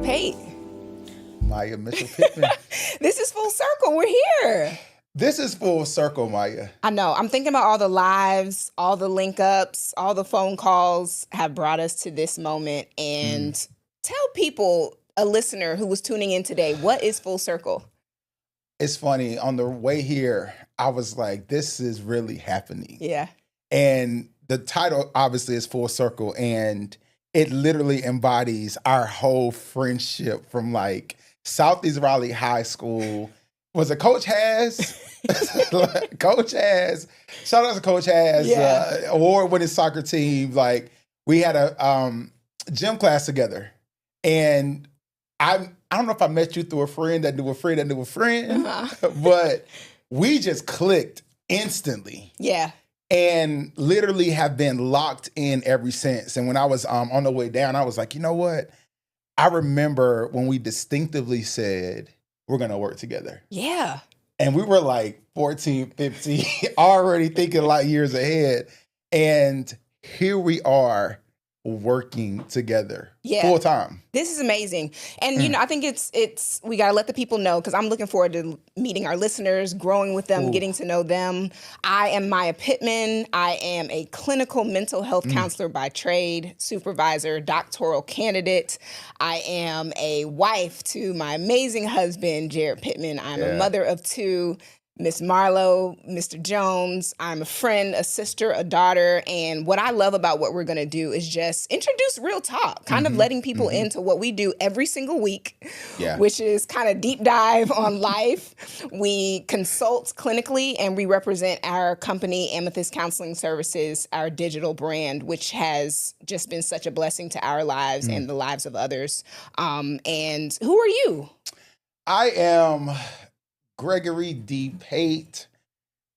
Pate. Maya Mitchell Pittman. This is full circle. We're here. This is full circle, Maya. I know. I'm thinking about all the lives, all the link ups, all the phone calls have brought us to this moment. And tell people, a listener who was tuning in today, what is full circle? It's funny. On the way here, I was like, this is really happening. Yeah. And the title obviously is Full Circle. And it literally embodies our whole friendship from like Southeast Raleigh High School. Was it Coach Has? Coach Has. Shout out to Coach Has. Yeah. Award-winning soccer team. Like, we had a gym class together. And I don't know if I met you through a friend that knew a friend that knew a friend, but we just clicked instantly. Yeah. And literally have been locked in ever since. And when I was on the way down, I was like, you know what? I remember when we distinctively said, we're going to work together. Yeah. And we were like 14, 15, already thinking a lot years ahead. And here we are working together full time. This is amazing. And, you know, I think it's we got to let the people know, because I'm looking forward to meeting our listeners, growing with them, getting to know them. I am Maya Pittman. I am a clinical mental health counselor by trade, supervisor, doctoral candidate. I am a wife to my amazing husband, Jared Pittman. I'm a mother of two, Miss Marlowe, Mr. Jones. I'm a friend, a sister, a daughter. And what I love about what we're going to do is just introduce real talk, kind of letting people into what we do every single week, which is kind of deep dive on life. We consult clinically, and we represent our company, Amethyst Counseling Services, our digital brand, which has just been such a blessing to our lives and the lives of others. And who are you? I am Gregory D. Pate,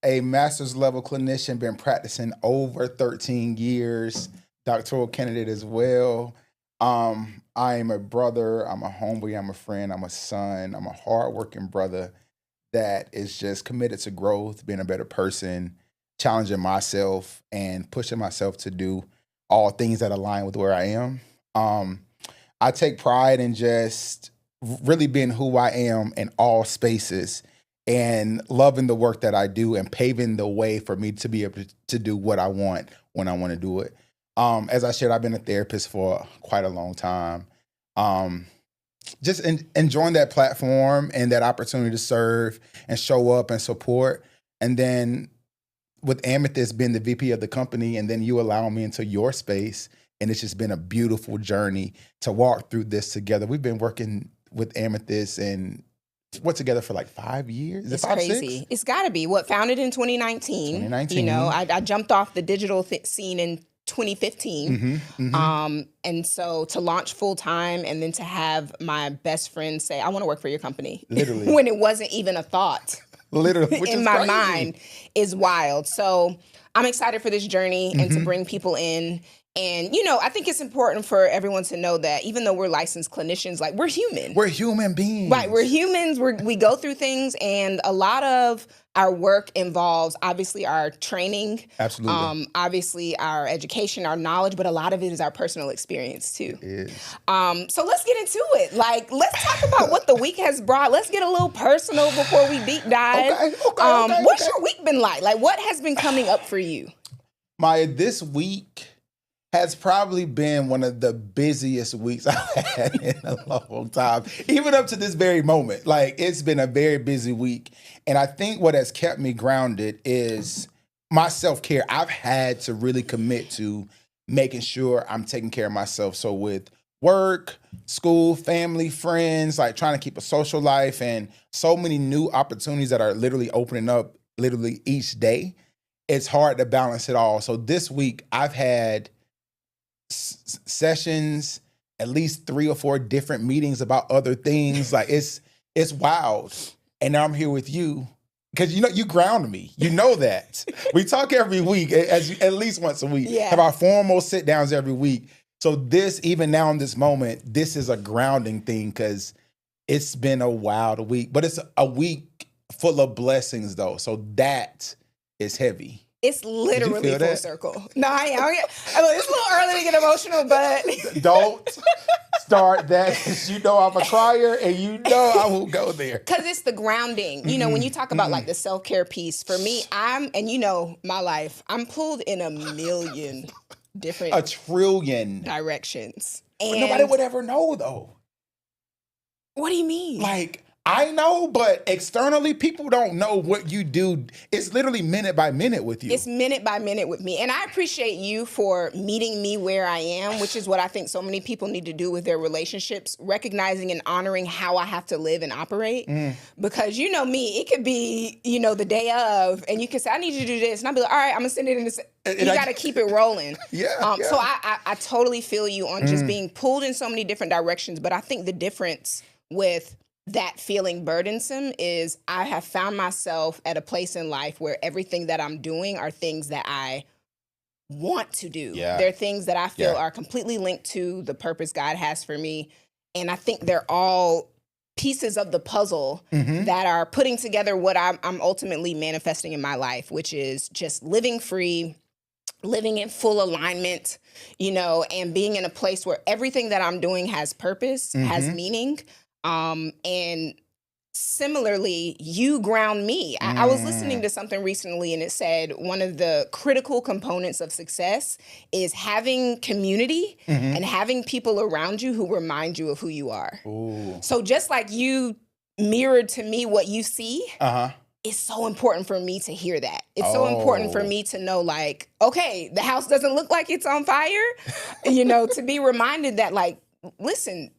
a master's level clinician, been practicing over 13 years, doctoral candidate as well. I am a brother, I'm a homeboy, I'm a friend, I'm a son, I'm a hardworking brother that is just committed to growth, being a better person, challenging myself and pushing myself to do all things that align with where I am. I take pride in just really being who I am in all spaces and loving the work that I do and paving the way for me to be able to do what I want when I want to do it. As I shared, I've been a therapist for quite a long time. Just enjoying that platform and that opportunity to serve and show up and support. And then with Amethyst being the VP of the company, and then you allow me into your space. And it's just been a beautiful journey to walk through this together. We've been working with Amethyst and we're together for like 5 years. Is it's it 5, crazy. 6? It's got to be. Founded in 2019. 2019. You know, I jumped off the digital scene in 2015. And so to launch full time and then to have my best friend say, I want to work for your company. Literally. When it wasn't even a thought. Literally. Which in is my crazy. mind is wild. So I'm excited for this journey and to bring people in. And, you know, I think it's important for everyone to know that even though we're licensed clinicians, like, we're human. We're human beings. Right. We're humans. We go through things. And a lot of our work involves, obviously, our training. Absolutely. Obviously, our education, our knowledge. But a lot of it is our personal experience, too. It is. So let's get into it. Like, let's talk about what the week has brought. Let's get a little personal before we deep dive. Okay. What's your week been like? Like, what has been coming up for you? Maya, this week has probably been one of the busiest weeks I've had in a long time, even up to this very moment. Like, it's been a very busy week. And I think what has kept me grounded is my self-care. I've had to really commit to making sure I'm taking care of myself. So with work, school, family, friends, like trying to keep a social life and so many new opportunities that are literally opening up literally each day, it's hard to balance it all. So this week I've had sessions, at least 3 or 4 different meetings about other things. Like, it's wild. And now I'm here with you because, you know, you ground me. You know that. We talk every week, at least once a week. Yeah. Have our formal sit downs every week. So this, even now in this moment, this is a grounding thing because it's been a wild week. But it's a week full of blessings, though. So that is heavy. It's literally full that? circle. No, I am. It's a little early to get emotional, but Don't start that. 'Cause you know I'm a crier, and you know I will go there. because it's the grounding. You know, when you talk about like the self-care piece, for me, and you know my life, I'm pulled in a million different A trillion. directions. But And nobody would ever know, though. what do you mean? Like, I know, but externally, people don't know what you do. It's literally minute by minute with you. It's minute by minute with me. And I appreciate you for meeting me where I am, which is what I think so many people need to do with their relationships, recognizing and honoring how I have to live and operate. Because you know me, it could be, you know, the day of, and you can say, I need you to do this. And I'll be like, all right, I'm going to send it in this. You got to keep it rolling. Yeah. So I totally feel you on just being pulled in so many different directions. But I think the difference with that feeling burdensome is I have found myself at a place in life where everything that I'm doing are things that I want to do. Yeah. They're things that I feel Yeah. are completely linked to the purpose God has for me. And I think they're all pieces of the puzzle that are putting together what I'm ultimately manifesting in my life, which is just living free, living in full alignment, you know, and being in a place where everything that I'm doing has purpose, has meaning. And similarly, you ground me. I was listening to something recently and it said one of the critical components of success is having community and having people around you who remind you of who you are. Ooh. So just like you mirrored to me what you see, it's so important for me to hear that. It's so important for me to know, like, okay, the house doesn't look like it's on fire, you know, to be reminded that, like, listen,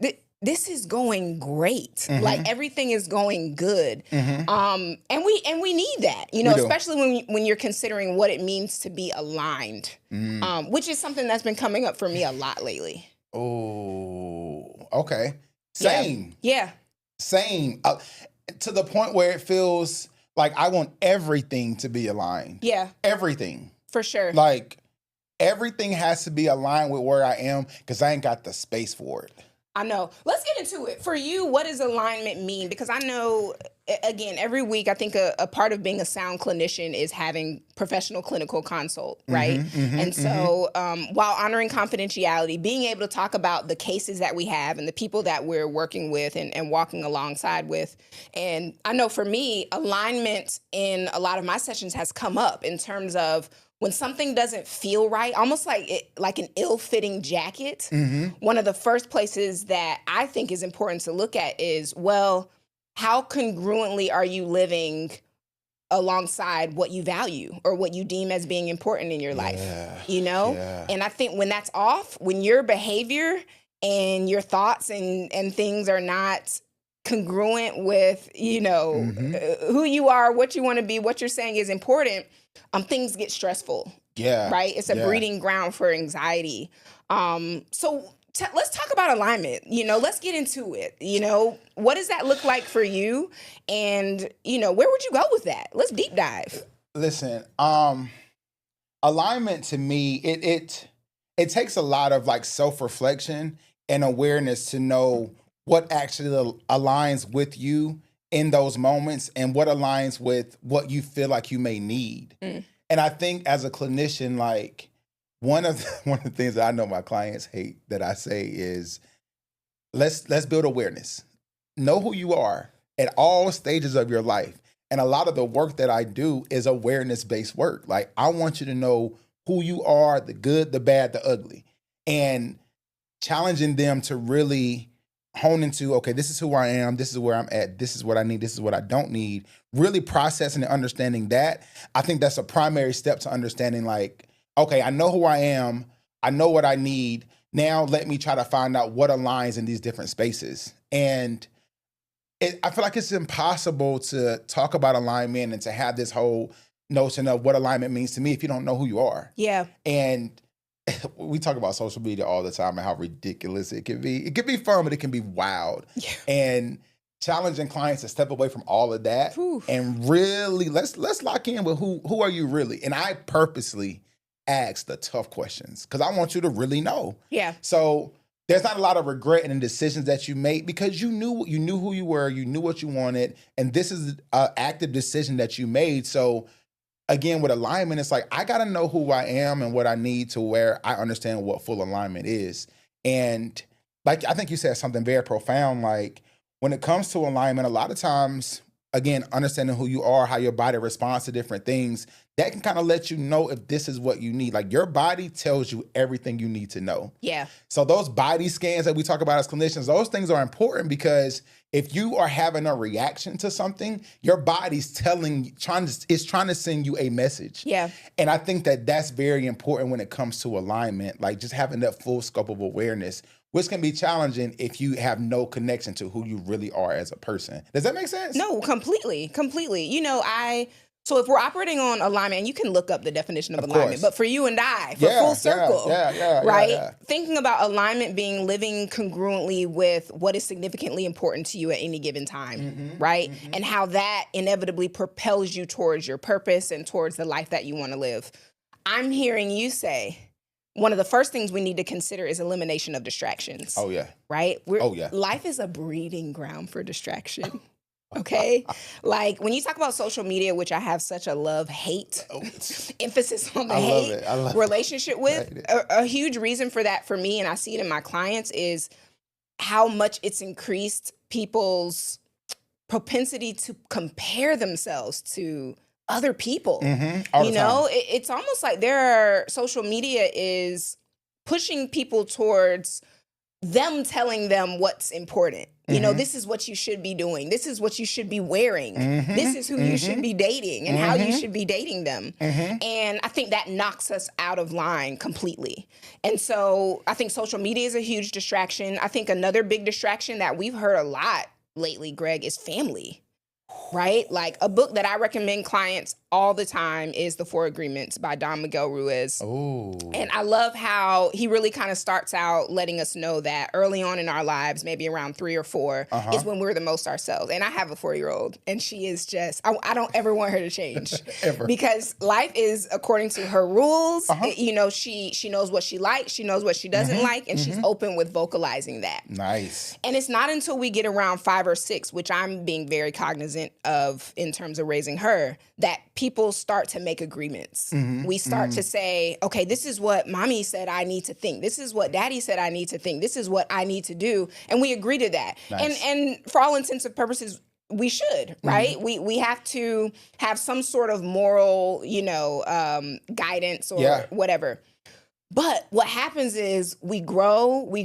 this is going great. Like everything is going good. And we need that, you know, especially when you're considering what it means to be aligned, which is something that's been coming up for me a lot lately. Oh, okay. Same. Yeah. Same. To the point where it feels like I want everything to be aligned. Yeah. Everything. For sure. Like everything has to be aligned with where I am because I ain't got the space for it. I know. Let's get into it. For you, what does alignment mean? Because I know, again, every week I think a part of being a sound clinician is having professional clinical consult, right? So while honoring confidentiality, being able to talk about the cases that we have and the people that we're working with and walking alongside with. And I know for me, alignment in a lot of my sessions has come up in terms of when something doesn't feel right, almost like an ill-fitting jacket, one of the first places that I think is important to look at is, well, how congruently are you living alongside what you value or what you deem as being important in your life, you know? Yeah. And I think when that's off, when your behavior and your thoughts and things are not congruent with, you know, who you are, what you want to be, what you're saying is important, things get stressful. Yeah. Right? It's a breeding ground for anxiety. So let's talk about alignment. You know, let's get into it. You know, what does that look like for you? And, you know, where would you go with that? Let's deep dive. Listen, alignment to me, it takes a lot of like self-reflection and awareness to know what actually aligns with you in those moments and what aligns with what you feel like you may need. And I think as a clinician, like one of the things that I know my clients hate that I say is let's build awareness. Know who you are at all stages of your life. And a lot of the work that I do is awareness-based work. Like I want you to know who you are, the good, the bad, the ugly, and challenging them to really hone into, okay, this is who I am, this is where I'm at, this is what I need, this is what I don't need. Really processing and understanding that. I think that's a primary step to understanding, like, okay, I know who I am, I know what I need. Now let me try to find out what aligns in these different spaces. And I feel like it's impossible to talk about alignment and to have this whole notion of what alignment means to me if you don't know who you are. Yeah. And we talk about social media all the time and how ridiculous it can be. It can be fun, but it can be wild. Yeah. And challenging clients to step away from all of that and really let's lock in with who are you really? And I purposely ask the tough questions because I want you to really know. Yeah. So there's not a lot of regret in the decisions that you made because you knew who you were, you knew what you wanted, and this is an active decision that you made. So again, with alignment, it's like, I got to know who I am and what I need to where I understand what full alignment is. And like, I think you said something very profound. Like, when it comes to alignment, a lot of times, again, understanding who you are, how your body responds to different things, that can kind of let you know if this is what you need. Like, your body tells you everything you need to know. Yeah. So those body scans that we talk about as clinicians, those things are important, because if you are having a reaction to something, your body's trying to send you a message. Yeah. And I think that that's very important when it comes to alignment, like just having that full scope of awareness, which can be challenging if you have no connection to who you really are as a person. Does that make sense? No, completely. So if we're operating on alignment, and you can look up the definition of alignment, course. but for you and I, for full circle, right? Yeah. Thinking about alignment being living congruently with what is significantly important to you at any given time, right? And how that inevitably propels you towards your purpose and towards the life that you want to live. I'm hearing you say, one of the first things we need to consider is elimination of distractions. Oh, yeah. Right? Yeah. Life is a breeding ground for distraction. Okay? Like, when you talk about social media, which I have such a love-hate emphasis on the hate relationship with, a huge reason for that for me, and I see it in my clients, is how much it's increased people's propensity to compare themselves to other people. All the time. It's almost like social media is pushing people towards them telling them what's important. This is what you should be doing. This is what you should be wearing. This is who you should be dating and how you should be dating them. And I think that knocks us out of line completely. And so I think social media is a huge distraction. I think another big distraction that we've heard a lot lately, Greg, is family. Right? Like, a book that I recommend clients all the time is The Four Agreements by Don Miguel Ruiz. Oh. And I love how he really kind of starts out letting us know that early on in our lives, maybe around 3 or 4, is when we're the most ourselves. And I have a 4-year-old, and she is just, I don't ever want her to change. Ever. Because life is according to her rules. She knows what she likes, she knows what she doesn't like, and she's open with vocalizing that. Nice. And it's not until we get around 5 or 6, which I'm being very cognizant of in terms of raising her, that people start to make agreements. We start to say, okay, this is what mommy said I need to think. This is what daddy said I need to think. This is what I need to do. And we agree to that. Nice. And for all intents and purposes, we should, right? We have to have some sort of moral, guidance or whatever. But what happens is we grow, we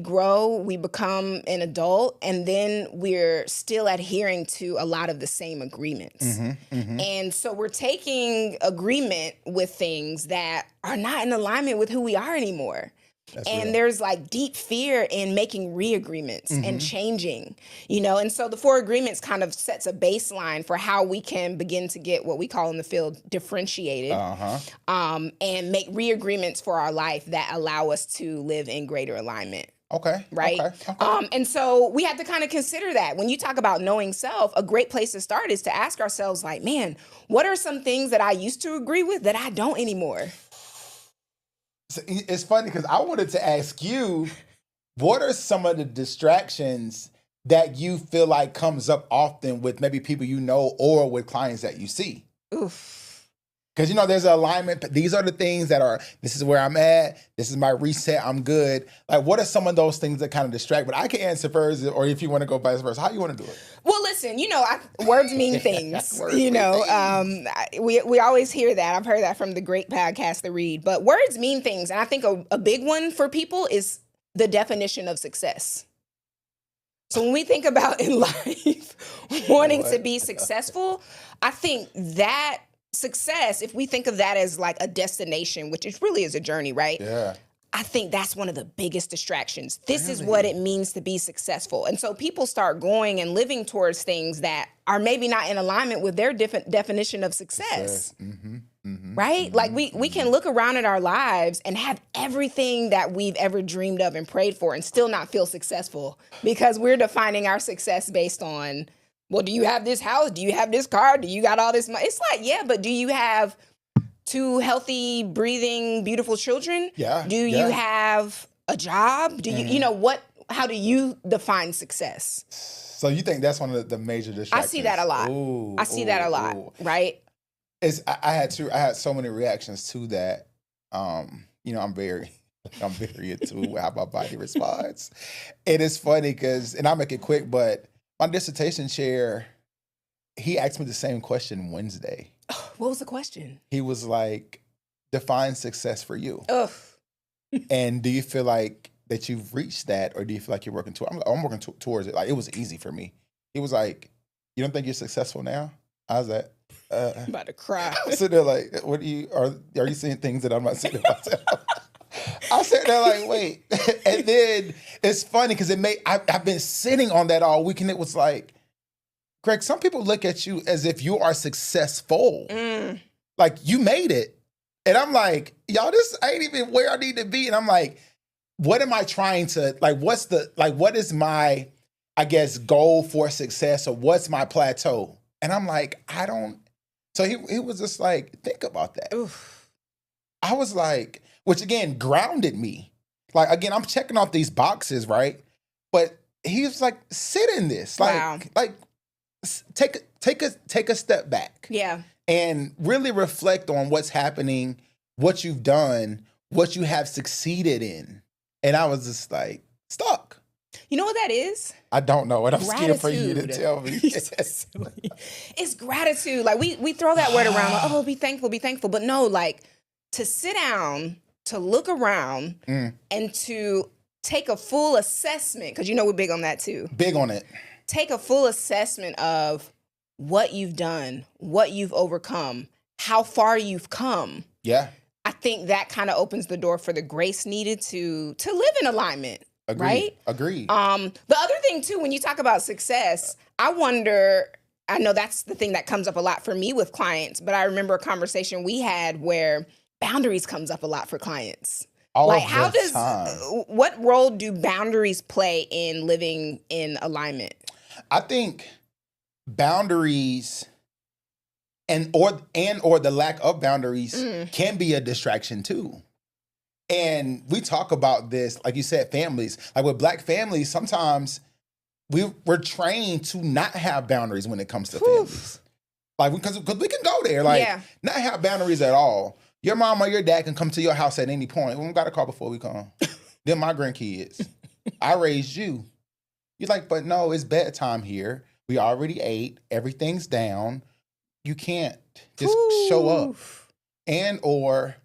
become an adult, and then we're still adhering to a lot of the same agreements. And so we're taking agreement with things that are not in alignment with who we are anymore. That's real. There's like deep fear in making re-agreements and changing, and so the 4 agreements kind of sets a baseline for how we can begin to get what we call in the field differentiated and make re-agreements for our life that allow us to live in greater alignment. Okay. Right. Okay. And so we have to kind of consider that when you talk about knowing self, a great place to start is to ask ourselves, like, man, what are some things that I used to agree with that I don't anymore? So it's funny because I wanted to ask you, what are some of the distractions that you feel like comes up often with maybe people you know or with clients that you see? Oof. Because, there's an alignment. These are the things this is where I'm at. This is my reset. I'm good. Like, what are some of those things that kind of distract? But I can answer first, or if you want to go vice versa, how you want to do it? Well, listen, words mean things. We always hear that. I've heard that from the great podcast, The Read. But words mean things. And I think a big one for people is the definition of success. So when we think about in life wanting to be successful, I think that success, if we think of that as like a destination, which it really is a journey, right? Yeah. I think that's one of the biggest distractions. This is what it means to be successful. And so people start going and living towards things that are maybe not in alignment with their different definition of success. Right? Like we can look around at our lives and have everything that we've ever dreamed of and prayed for and still not feel successful because we're defining our success based on, well, do you have this house? Do you have this car? Do you got all this money? It's like, yeah, but do you have 2 healthy, breathing, beautiful children? Yeah. Do you have a job? Do you, how do you define success? So you think that's one of the major distractions? I see that a lot. I see that a lot, right? I had so many reactions to that. I'm very into how my body responds. It is funny because, and I'll make it quick, but my dissertation chair, he asked me the same question Wednesday. What was the question? He was like, define success for you. Ugh. And do you feel like that you've reached that, or do you feel like you're working towards? I'm working towards it. Like, it was easy for me. He was like, "You don't think you're successful now?" I was like, I'm about to cry. I'm sitting there like, "What are you seeing things that I'm not seeing myself?" I sat there like, "Wait," and then it's funny because I've been sitting on that all week, and it was like, Greg, some people look at you as if you are successful, like you made it, and I'm like, y'all, this ain't even where I need to be, and I'm like, what am I trying to, like, what is my, I guess, goal for success, or what's my plateau? And I'm like, I don't. So he was just like, think about that. Oof. I was like, which again grounded me. Like, again, I'm checking off these boxes, right? But he was like, sit in this, Wow. like take a step back, Yeah, and really reflect on what's happening, what you've done, what you have succeeded in. And I was just like, stuck. you know what that is? I don't know, and I'm scared for you to Gratitude. tell me. It's gratitude. Like we throw that word around, like, oh, be thankful. But no, like, to sit down, to look around, and to take a full assessment, because we're big on that too. Big on it. Take a full assessment of what you've done, what you've overcome, how far you've come. Yeah. I think that kind of opens the door for the grace needed to live in alignment. Agreed. Right? Agreed. The other thing too, when you talk about success, I wonder, I know that's the thing that comes up a lot for me with clients, but I remember a conversation we had where boundaries comes up a lot for clients. What role do boundaries play in living in alignment? I think boundaries or the lack of boundaries can be a distraction too. And we talk about this, like you said, families. Like with Black families, sometimes we're trained to not have boundaries when it comes to families. Like, because we can go there, like, not have boundaries at all. Your mom or your dad can come to your house at any point. We don't got to call before we come. They're my grandkids. I raised you. You're like, but no, it's bedtime here. We already ate. Everything's down. You can't just show up. Or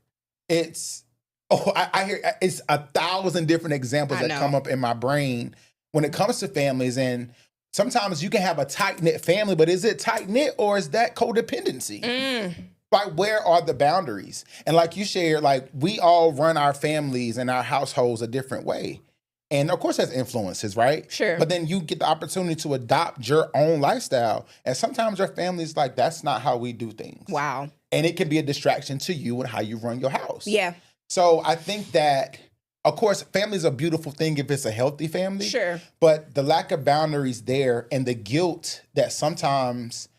it's, I hear it's 1,000 different examples that come up in my brain when it comes to families. And sometimes you can have a tight-knit family, but is it tight-knit or is that codependency? Like, where are the boundaries? And like you shared, like, we all run our families and our households a different way. And of course, there's influences, right? Sure. But then you get the opportunity to adopt your own lifestyle. And sometimes your family's like, that's not how we do things. Wow. And it can be a distraction to you and how you run your house. Yeah. So I think that, of course, family is a beautiful thing if it's a healthy family. Sure. But the lack of boundaries there and the guilt that sometimes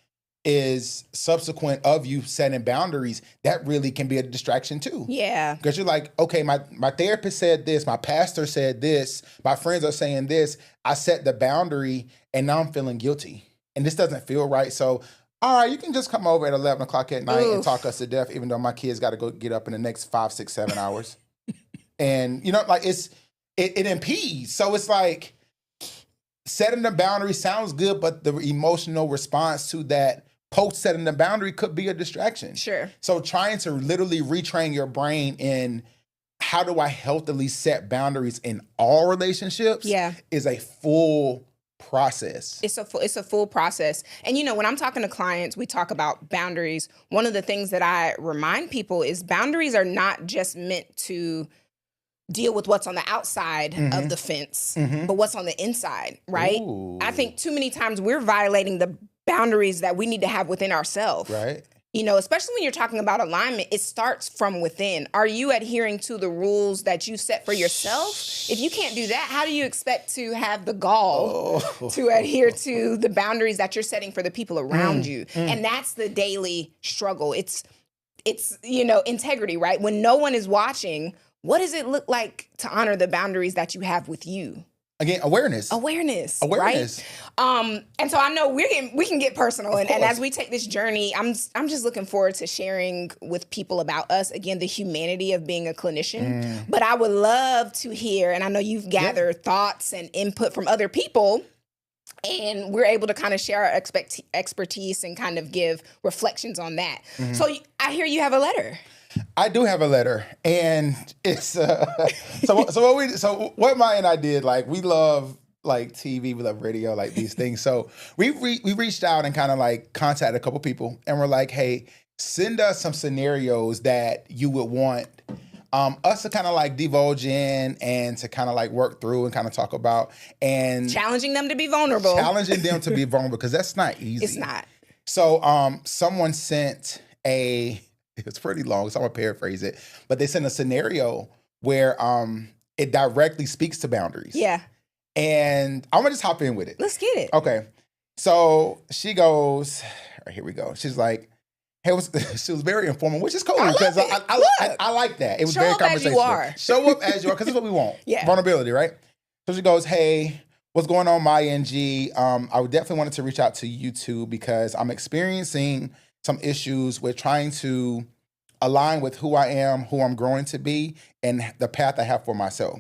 is subsequent of you setting boundaries, that really can be a distraction too. Yeah. Because you're like, okay, my therapist said this, my pastor said this, my friends are saying this, I set the boundary and now I'm feeling guilty. And this doesn't feel right. So, all right, you can just come over at 11 o'clock at night and talk us to death, even though my kids got to go get up in the next 5, 6, 7 hours. And, like, it impedes. So it's like, setting the boundary sounds good, but the emotional response to that post setting the boundary could be a distraction. Sure. So trying to literally retrain your brain in how do I healthily set boundaries in all relationships is a full process. It's a full process. And when I'm talking to clients, we talk about boundaries. One of the things that I remind people is boundaries are not just meant to deal with what's on the outside of the fence, but what's on the inside, right? Ooh. I think too many times we're violating the boundaries that we need to have within ourselves. Right. Especially when you're talking about alignment, it starts from within. Are you adhering to the rules that you set for yourself? If you can't do that, how do you expect to have the gall to adhere to the boundaries that you're setting for the people around you? And that's the daily struggle. It's integrity, right? When no one is watching, what does it look like to honor the boundaries that you have with you? Again, awareness. Awareness. Awareness. Right? And so I know we can get personal, and as we take this journey, I'm just looking forward to sharing with people about us, again, the humanity of being a clinician. But I would love to hear, and I know you've gathered thoughts and input from other people, and we're able to kind of share our expertise and kind of give reflections on that. So I hear you have a letter. I do have a letter, and it's so what Maya and I did, like, we love like TV, we love radio, like these things. So we reached out and kind of like contacted a couple people, and we're like, hey, send us some scenarios that you would want us to kind of like divulge in and to kind of like work through and kind of talk about, and challenging them to be vulnerable. Challenging them to be vulnerable, because that's not easy. It's not. So someone sent it's pretty long, so I'm gonna paraphrase it, but they sent a scenario where it directly speaks to boundaries. Yeah. And I'm gonna just hop in with it. Let's get it. Okay. So she goes, all right, here we go. She's like, hey, she was very informal, which is cool, because I like that. It was very conversational. Show up as you are. Show up as you are, because that's what we want. Yeah. Vulnerability, right? So she goes, hey, what's going on, Maya and G? I would definitely wanted to reach out to you two, because I'm experiencing some issues with trying to align with who I am, who I'm growing to be, and the path I have for myself.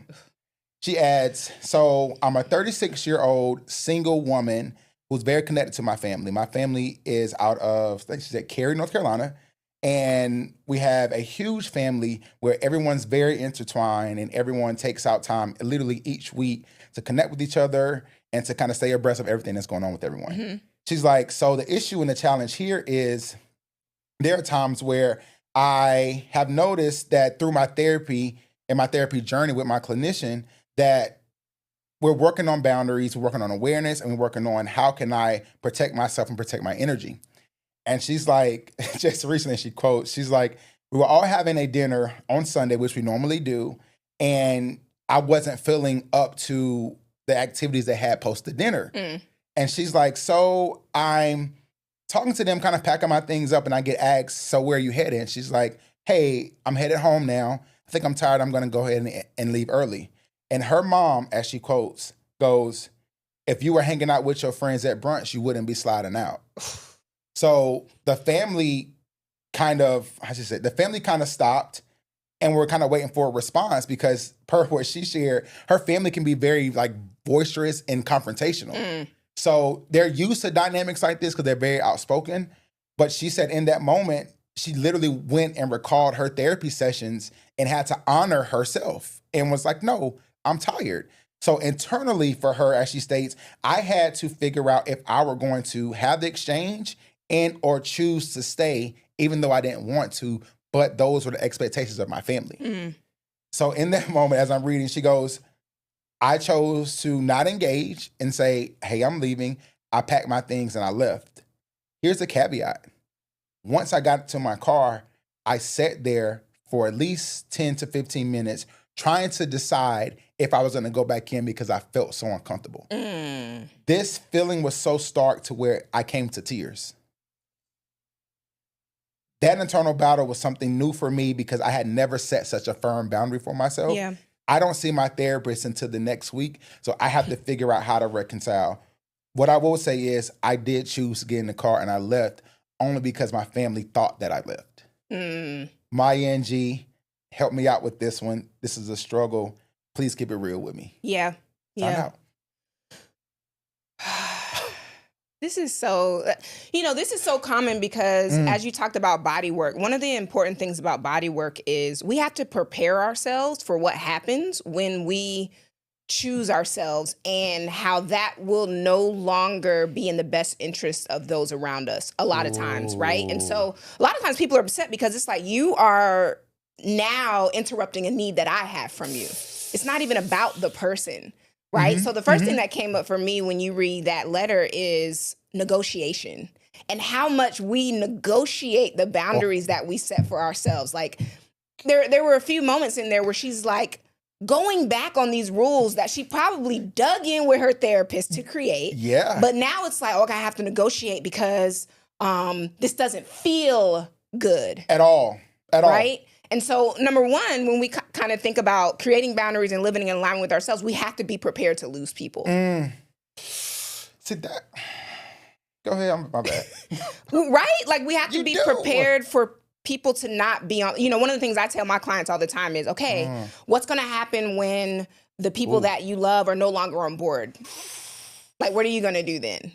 She adds, so I'm a 36-year-old single woman who's very connected to my family. My family is out of, like she said, Cary, North Carolina. And we have a huge family where everyone's very intertwined, and everyone takes out time literally each week to connect with each other and to kind of stay abreast of everything that's going on with everyone. She's like, so the issue and the challenge here is there are times where I have noticed that through my therapy and my therapy journey with my clinician, that we're working on boundaries, we're working on awareness, and we're working on how can I protect myself and protect my energy. And she's like, just recently she quotes, she's like, we were all having a dinner on Sunday, which we normally do, and I wasn't feeling up to the activities they had post the dinner. And she's like, so I'm talking to them, kind of packing my things up, and I get asked, so where are you headed? And she's like, hey, I'm headed home now. I think I'm tired. I'm going to go ahead and leave early. And her mom, as she quotes, goes, if you were hanging out with your friends at brunch, you wouldn't be sliding out. So the family kind of stopped, and we're kind of waiting for a response, because per what she shared, her family can be very like boisterous and confrontational. So they're used to dynamics like this because they're very outspoken. But she said in that moment, she literally went and recalled her therapy sessions and had to honor herself and was like, no, I'm tired. So internally for her, as she states, I had to figure out if I were going to have the exchange and or choose to stay, even though I didn't want to, but those were the expectations of my family. So in that moment, as I'm reading, she goes, I chose to not engage and say, hey, I'm leaving. I packed my things and I left. Here's the caveat. Once I got to my car, I sat there for at least 10 to 15 minutes trying to decide if I was going to go back in, because I felt so uncomfortable. This feeling was so stark to where I came to tears. That internal battle was something new for me, because I had never set such a firm boundary for myself. Yeah. I don't see my therapist until the next week, so I have to figure out how to reconcile. What I will say is I did choose to get in the car and I left only because my family thought that I left. Maya and G, help me out with this one. This is a struggle. Please keep it real with me. Yeah. Time out. This is so, this is so common because as you talked about body work, one of the important things about body work is we have to prepare ourselves for what happens when we choose ourselves, and how that will no longer be in the best interest of those around us a lot of times, right? And so a lot of times people are upset because it's like you are now interrupting a need that I have from you. It's not even about the person. Right. So the first thing that came up for me when you read that letter is negotiation, and how much we negotiate the boundaries that we set for ourselves. Like there were a few moments in there where she's like going back on these rules that she probably dug in with her therapist to create. Yeah. But now it's like, okay, I have to negotiate because this doesn't feel good at all. Right. And so, number one, when we kind kind of think about creating boundaries and living in alignment with ourselves, we have to be prepared to lose people. See that? Go ahead, my bad. Right? Like we have to be do. prepared for people to not be on. One of the things I tell my clients all the time is, okay, what's going to happen when the people that you love are no longer on board? Like, what are you going to do then?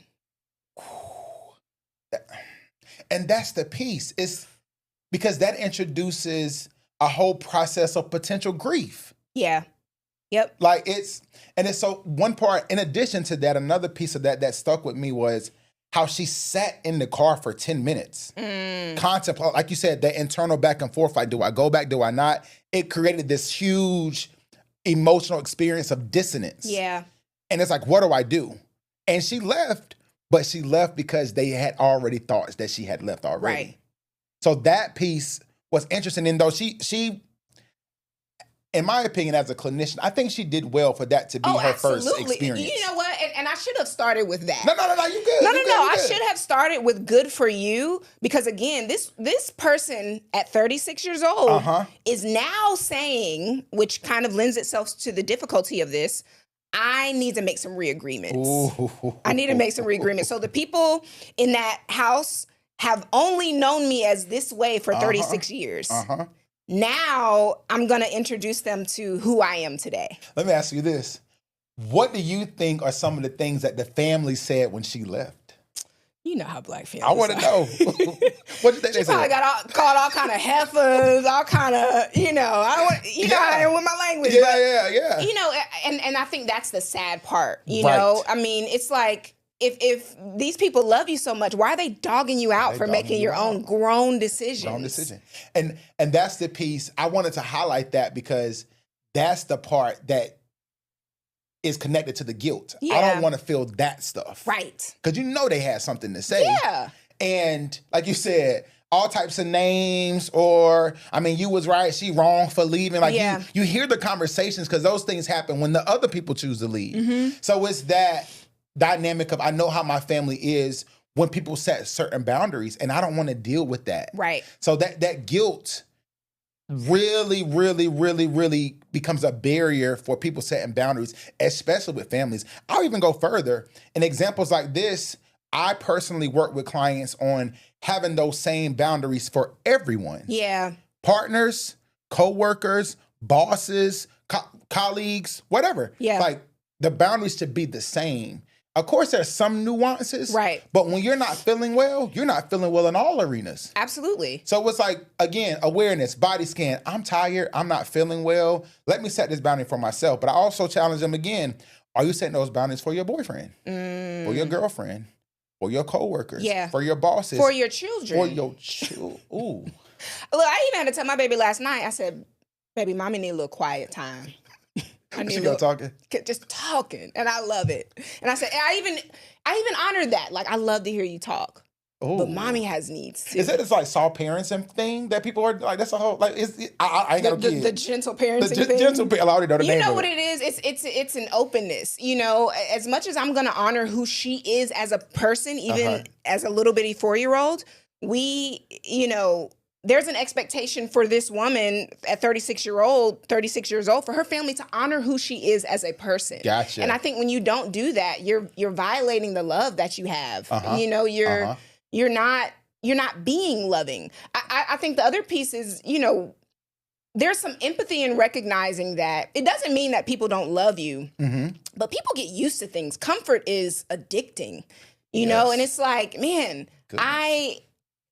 And that's the piece. It's because that introduces a whole process of potential grief. Yeah. Yep. Like it's so one part, in addition to that, another piece of that stuck with me was how she sat in the car for 10 minutes. Contemplate, like you said, that internal back and forth, like, do I go back, do I not? It created this huge emotional experience of dissonance. Yeah. And it's like, what do I do? And she left, but she left because they had already thoughts that she had left already. Right. So that piece was interesting. And though she, in my opinion, as a clinician, I think she did well for that to be her first experience. You know what? And I should have started with that. No, you good. No. You good. I should have started with good for you because, again, this person at 36 years old is now saying, which kind of lends itself to the difficulty of this, I need to make some reagreements. Ooh. I need to make some reagreements. So the people in that house have only known me as this way for 36 years. Now I'm going to introduce them to who I am today. Let me ask you this. What do you think are some of the things that the family said when she left? You know how Black families I want to know. What do you think they She probably said? called all kind of heifers, all kind of, I don't want, how I am with my language. Yeah. And I think that's the sad part, Right. know? I mean, it's like, if these people love you so much, why are they dogging you out for making your own grown decisions? Grown decision. And that's the piece. I wanted to highlight that because that's the part that is connected to the guilt. Yeah. I don't want to feel that stuff. Right. Because they had something to say. Yeah. And like you said, all types of names or, you was right, she wrong for leaving. Like you hear the conversations because those things happen when the other people choose to leave. So it's that dynamic of I know how my family is when people set certain boundaries and I don't want to deal with that. Right. So that guilt really, really, really, really becomes a barrier for people setting boundaries, especially with families. I'll even go further. In examples like this, I personally work with clients on having those same boundaries for everyone. Yeah. Partners, co-workers, bosses, colleagues, whatever. Yeah. Like the boundaries should be the same. Of course, there's some nuances. Right. But when you're not feeling well, you're not feeling well in all arenas. Absolutely. So it's like, again, awareness, body scan. I'm tired. I'm not feeling well. Let me set this boundary for myself. But I also challenge them again. Are you setting those boundaries for your boyfriend? For your girlfriend? For your coworkers? Yeah. For your bosses? For your children? For your children. Ooh. Look, I even had to tell my baby last night, I said, baby, mommy need a little quiet time. She go talking? Just talking. And I love it. And I said, and I even honored that. Like, I love to hear you talk. Ooh. But mommy has needs too. Is that this like soft parenting thing that people are like? That's a whole like. I ain't got a kid. The gentle parenting thing. Gentle. I already know the name. You know of what it is? It's an openness. As much as I'm gonna honor who she is as a person, even as a little bitty 4-year-old, there's an expectation for this woman at 36 years old, for her family to honor who she is as a person. Gotcha. And I think when you don't do that, you're violating the love that you have. You're not being loving. I think the other piece is, there's some empathy in recognizing that it doesn't mean that people don't love you, but people get used to things. Comfort is addicting, you know, and it's like, man,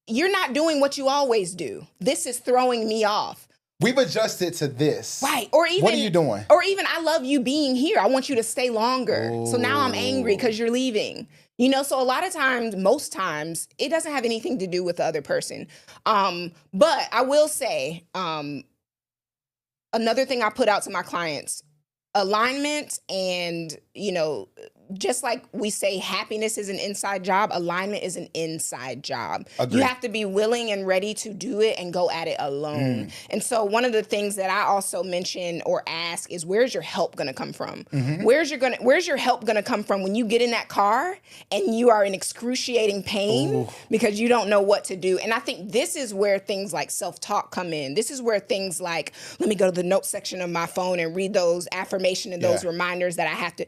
you're not doing what you always do. This is throwing me off. We've adjusted to this. Right. Or even, what are you doing? Or even, I love you being here. I want you to stay longer. Ooh. So now I'm angry because you're leaving. So a lot of times, most times, it doesn't have anything to do with the other person. But I will say, another thing I put out to my clients, alignment and, just like we say happiness is an inside job, alignment is an inside job. Agreed. You have to be willing and ready to do it and go at it alone. And so one of the things that I also mention or ask is, where's your help going to come from? Where's your help going to come from when you get in that car and you are in excruciating pain because you don't know what to do? And I think this is where things like self-talk come in. This is where things like, let me go to the notes section of my phone and read those affirmations and those reminders that I have to,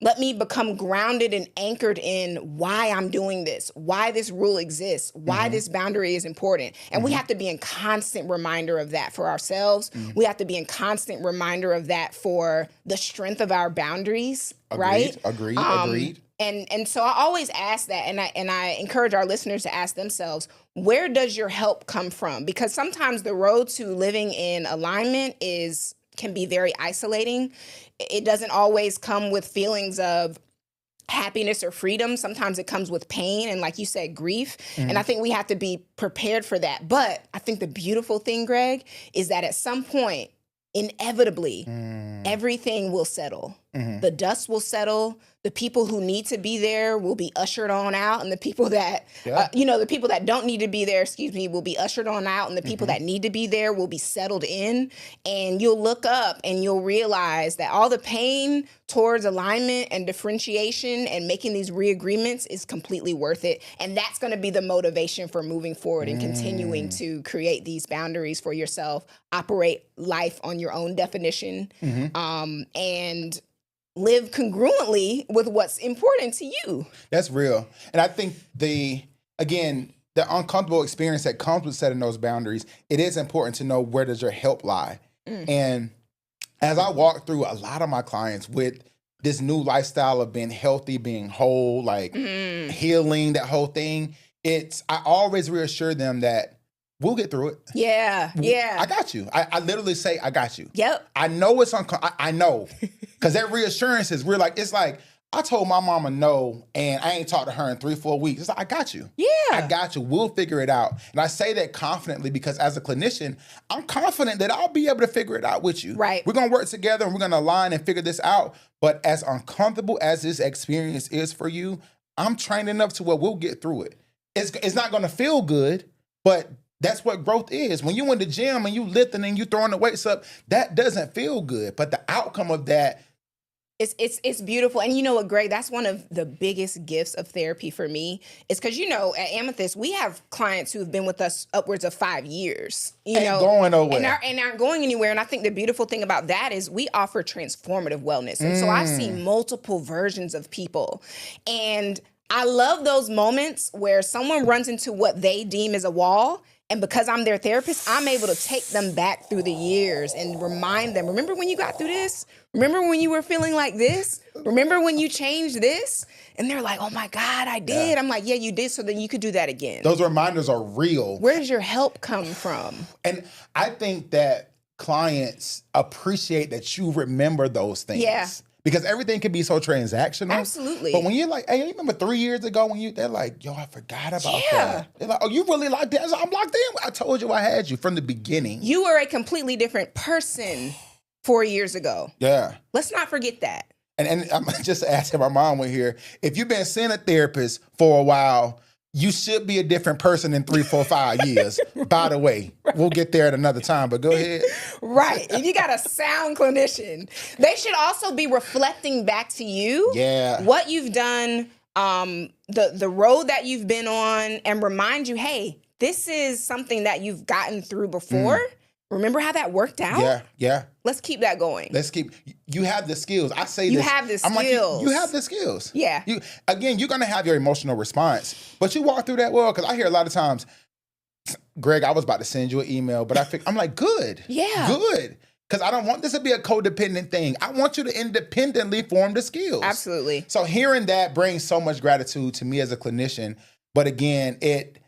let me become grounded and anchored in why I'm doing this, why this rule exists, why this boundary is important. And we have to be in constant reminder of that for ourselves. We have to be in constant reminder of that for the strength of our boundaries, right? Agreed. And so I always ask that, and I encourage our listeners to ask themselves, where does your help come from? Because sometimes the road to living in alignment can be very isolating. It doesn't always come with feelings of happiness or freedom. Sometimes it comes with pain and, like you said, grief. And I think we have to be prepared for that. But I think the beautiful thing, Greg, is that at some point, inevitably, everything will settle. The dust will settle. The people who need to be there will be ushered on out, and the people that, the people that don't need to be there, will be ushered on out, and the people that need to be there will be settled in. And you'll look up and you'll realize that all the pain towards alignment and differentiation and making these reagreements is completely worth it. And that's going to be the motivation for moving forward and continuing to create these boundaries for yourself, operate life on your own definition, and live congruently with what's important to you. That's real. And I think the uncomfortable experience that comes with setting those boundaries, it is important to know, where does your help lie? And as I walk through a lot of my clients with this new lifestyle of being healthy, being whole, like healing, that whole thing, I always reassure them that we'll get through it. Yeah. I got you. I literally say, I got you. Yep. I know it's uncomfortable. I know. Because that reassurance is, it's like, I told my mama no, and I ain't talked to her in 3-4 weeks. It's like, I got you. Yeah. I got you. We'll figure it out. And I say that confidently because as a clinician, I'm confident that I'll be able to figure it out with you. Right. We're going to work together and we're going to align and figure this out. But as uncomfortable as this experience is for you, I'm trained enough to where we'll get through it. It's not going to feel good, but that's what growth is. When you in the gym and you lifting and you throwing the weights up, that doesn't feel good. But the outcome of that, it's beautiful. And you know what, Greg, that's one of the biggest gifts of therapy for me, is because, at Amethyst, we have clients who have been with us upwards of 5 years. Going nowhere. And aren't going anywhere. And I think the beautiful thing about that is we offer transformative wellness. And so I've seen multiple versions of people. And I love those moments where someone runs into what they deem as a wall. And because I'm their therapist, I'm able to take them back through the years and remind them, remember when you got through this? Remember when you were feeling like this? Remember when you changed this? And they're like, oh my God, I did. Yeah. I'm like, yeah, you did, so then you could do that again. Those reminders are real. Where does your help come from? And I think that clients appreciate that you remember those things. Yeah. Because everything can be so transactional. Absolutely. But when you're like, hey, you remember 3 years ago they're like, yo, I forgot about that. They're like, oh, you really locked that? I'm locked in. I told you I had you from the beginning. You were a completely different person 4 years ago. Yeah. Let's not forget that. And I'm just asking, my mom went here, if you've been seeing a therapist for a while, you should be a different person in 3, 4, 5 years. By the way, we'll get there at another time, but go ahead. Right. If you got a sound clinician, they should also be reflecting back to you what you've done, the road that you've been on, and remind you, hey, this is something that you've gotten through before. Remember how that worked out? Yeah. Let's keep that going. You have the skills. I say you this. Have the skills. I'm like, you have the skills. Yeah. You're going to have your emotional response, but you walk through that well, because I hear a lot of times, Greg, I was about to send you an email, but I'm like, good. Yeah. Good. Because I don't want this to be a codependent thing. I want you to independently form the skills. Absolutely. So hearing that brings so much gratitude to me as a clinician. But again, it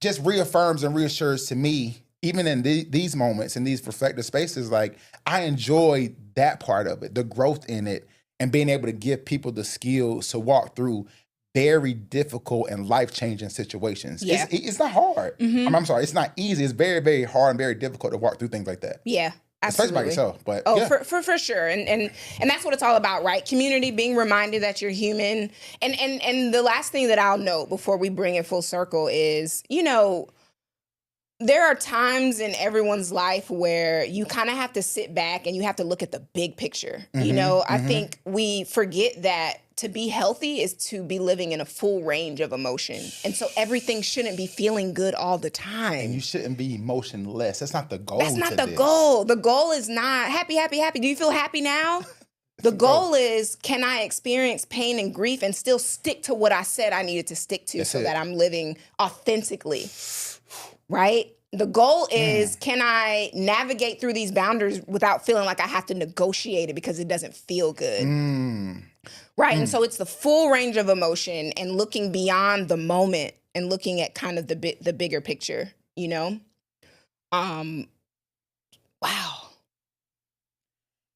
just reaffirms and reassures to me, even in these moments, in these reflective spaces, like, I enjoy that part of it, the growth in it, and being able to give people the skills to walk through very difficult and life-changing situations. Yeah. It's not hard. I'm sorry, it's not easy. It's very, very hard and very difficult to walk through things like that. Yeah. Absolutely. Especially by yourself. But for sure. And that's what it's all about, right? Community, being reminded that you're human. And the last thing that I'll note before we bring it full circle is, there are times in everyone's life where you kind of have to sit back and you have to look at the big picture. I think we forget that to be healthy is to be living in a full range of emotion. And so everything shouldn't be feeling good all the time. And you shouldn't be emotionless. That's not the goal. That's not the goal. The goal is not happy. Do you feel happy now? The goal is, can I experience pain and grief and still stick to what I said I needed to stick to that I'm living authentically, right? The goal is, can I navigate through these boundaries without feeling like I have to negotiate it because it doesn't feel good? Right. And so it's the full range of emotion and looking beyond the moment and looking at kind of the bigger picture, Wow.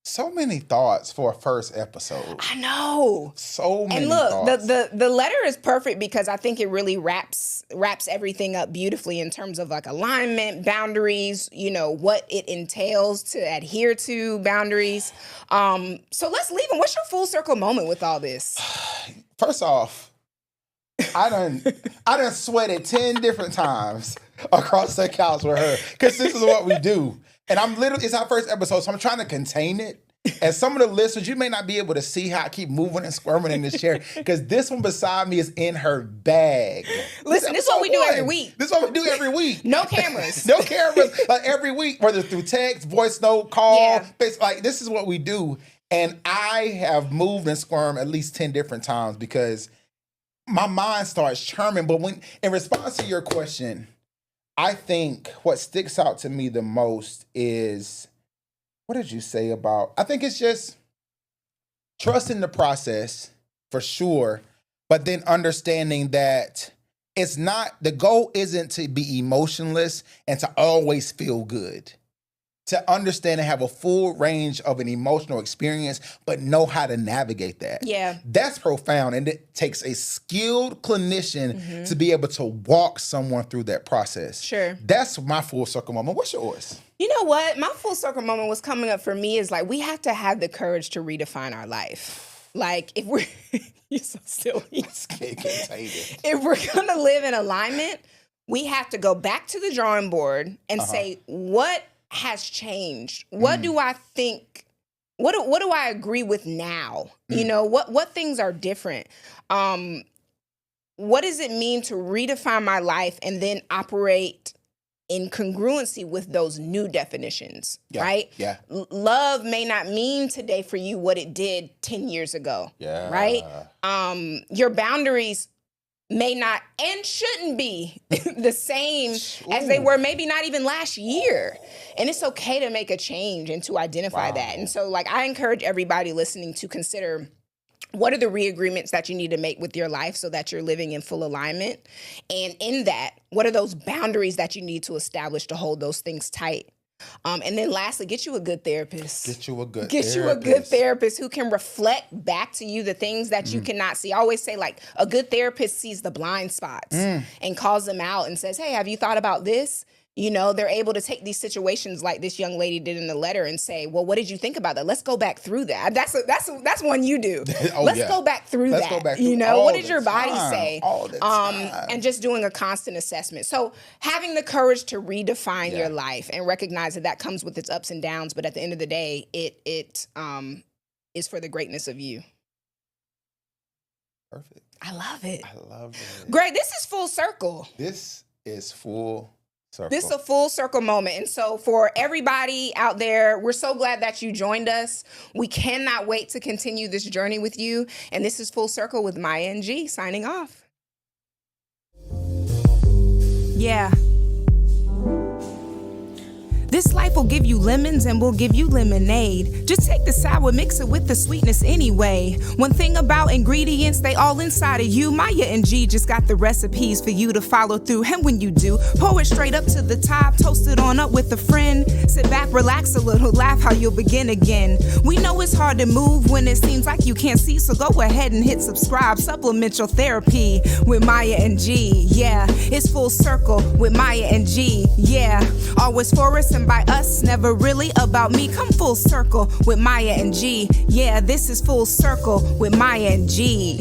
So many thoughts for a first episode. I know. So many thoughts. And look, the letter is perfect because I think it really wraps everything up beautifully in terms of like alignment, boundaries, what it entails to adhere to boundaries. So let's leave them. What's your full circle moment with all this? First off, I done sweated 10 different times across the couch with her because this is what we do. And it's our first episode, so I'm trying to contain it. And some of the listeners, you may not be able to see how I keep moving and squirming in this chair because this one beside me is in her bag. Listen, this is what we do every week. This is what we do every week. No cameras. No cameras. Like every week, whether through text, voice note, call, like this is what we do. And I have moved and squirmed at least 10 different times because my mind starts churning. But in response to your question, I think what sticks out to me the most is, what did you say about, I think it's just trusting the process for sure, but then understanding that the goal isn't to be emotionless and to always feel good. To understand and have a full range of an emotional experience, but know how to navigate that. Yeah. That's profound. And it takes a skilled clinician to be able to walk someone through that process. Sure. That's my full circle moment. What's yours? You know what? My full circle moment was coming up for me is like, we have to have the courage to redefine our life. Like, if we're, you're so silly. If we're going to live in alignment, we have to go back to the drawing board and say, what has changed? What do I think? What do I agree with now? What things are different? What does it mean to redefine my life and then operate in congruency with those new definitions, right? Yeah. Love may not mean today for you what it did 10 years ago, right? Your boundaries may not and shouldn't be the same as they were maybe not even last year. And it's okay to make a change and to identify that. And so I encourage everybody listening to consider, what are the re-agreements that you need to make with your life so that you're living in full alignment? And in that, what are those boundaries that you need to establish to hold those things tight? And then lastly, get you a good therapist. Get you a good therapist who can reflect back to you the things that you cannot see. I always say, a good therapist sees the blind spots and calls them out and says, hey, have you thought about this? They're able to take these situations like this young lady did in the letter and say, well, what did you think about that? Let's go back through that. That's one you do. Let's go back through that. Go back through what did your body say? All the time. And just doing a constant assessment. So having the courage to redefine your life and recognize that comes with its ups and downs. But at the end of the day, it is for the greatness of you. Perfect. I love it. Greg, this is full circle. This is full circle. This is a full circle moment. And so for everybody out there, we're so glad that you joined us. We cannot wait to continue this journey with you. And this is Full Circle with Maya and G signing off. Yeah. This life will give you lemons and will give you lemonade. Just take the sour, mix it with the sweetness anyway. One thing about ingredients, they all inside of you. Maya and G just got the recipes for you to follow through. And when you do, pour it straight up to the top, toast it on up with a friend. Sit back, relax a little, laugh how you'll begin again. We know it's hard to move when it seems like you can't see, so go ahead and hit subscribe. Supplement your therapy with Maya and G. Yeah, it's Full Circle with Maya and G. Yeah, all Always for us and by us, never really about me. Come full circle with Maya and G. Yeah, this is full circle with Maya and G.